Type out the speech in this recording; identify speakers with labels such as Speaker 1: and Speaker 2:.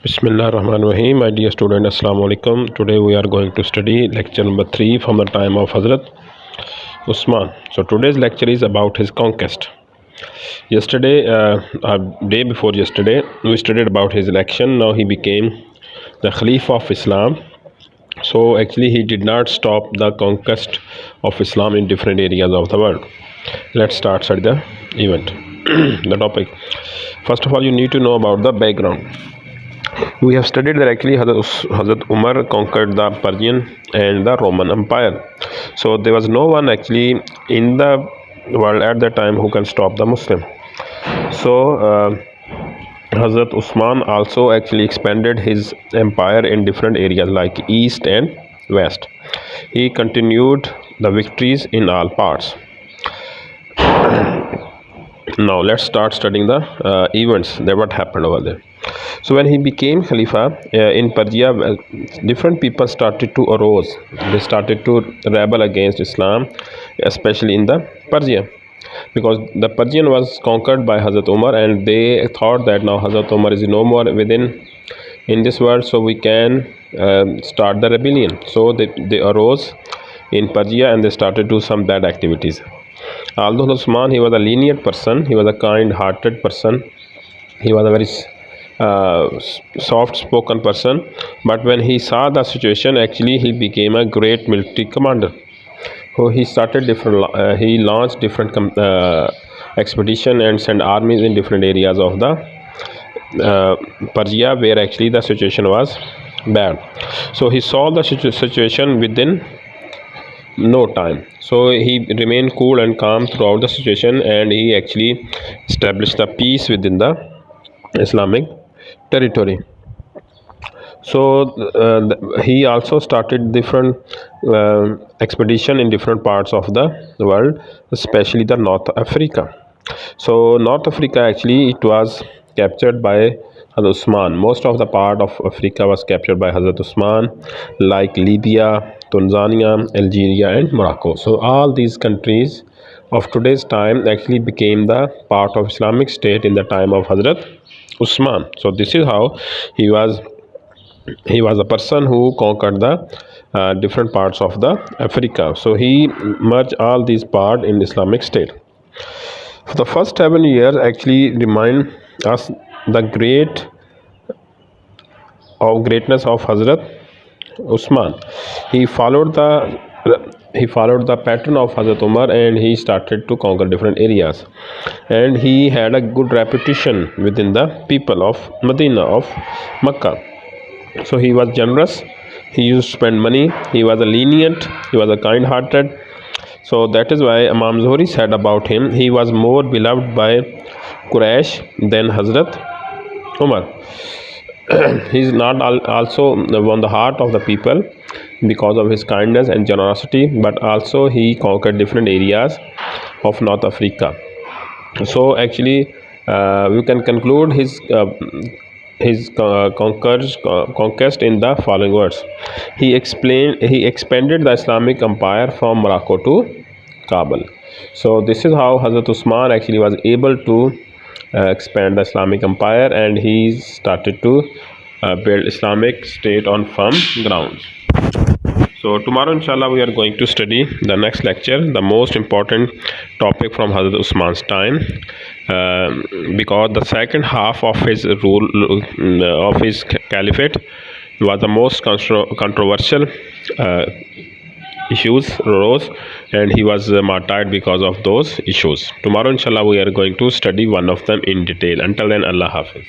Speaker 1: Bismillah ar-Rahman ar-Rahim. My dear student, Assalamu alaikum. Today we are going to study lecture number 3 from the time of Hazrat Usman. So today's lecture is about his conquest. Yesterday, day before yesterday, we studied about his election. Now he became the Khalifa of Islam. So actually he did not stop the conquest of Islam in different areas of the world. Let's start the event. The topic. First of all, you need to know about the background. We have studied that actually Hazrat Umar conquered the Persian and the Roman Empire. So there was no one actually in the world at that time who can stop the Muslim. So Hazrat Usman also actually expanded his empire in different areas like east and west. He continued the victories in all parts. Now let's start studying the events that what happened over there. So when he became Khalifa in Persia, different people started to arise. They started to rebel against Islam, especially in the Persia, because the Persian was conquered by Hazrat Umar, and they thought that now Hazrat Umar is no more in this world, so we can start the rebellion. So they arose in Persia and they started to do some bad activities. Although Usman, he was a lenient person, he was a kind-hearted person, he was a very soft-spoken person, but when he saw the situation, actually he became a great military commander. So he started he launched different expedition and sent armies in different areas of the Persia, where actually the situation was bad. So he solved the situation within no time. So he remained cool and calm throughout the situation, and he actually established the peace within the Islamic territory. So he also started different expedition in different parts of the world, especially the North Africa. So North Africa, actually it was captured by Hazrat Usman. Most of the part of Africa was captured by Hazrat Usman, like Libya, Tanzania, Algeria and Morocco. So all these countries of today's time actually became the part of Islamic State in the time of Hazrat Usman. So this is how he was a person who conquered the different parts of the Africa. So he merged all these parts in Islamic State. For the first 7 years actually remind us the greatness of Hazrat Usman. He followed the pattern of Hazrat Umar, and he started to conquer different areas, and he had a good reputation within the people of Medina, of Makkah. So he was generous, he used to spend money, he was a lenient, he was a kind-hearted. So that is why Imam Zuhri said about him, he was more beloved by Quraysh than Hazrat Umar. He is not also won the heart of the people because of his kindness and generosity, but also he conquered different areas of North Africa. So actually we can conclude his conquest in the following words. He expanded the Islamic empire from Morocco to Kabul. So this is how Hazrat Usman actually was able to expand the Islamic empire, and he started to build Islamic State on firm grounds. So tomorrow inshallah we are going to study the next lecture, the most important topic from Hazrat Usman's time, because the second half of his rule of his caliphate was the most controversial issues arose, and he was martyred because of those issues. Tomorrow inshallah we are going to study one of them in detail. Until then, Allah Hafiz.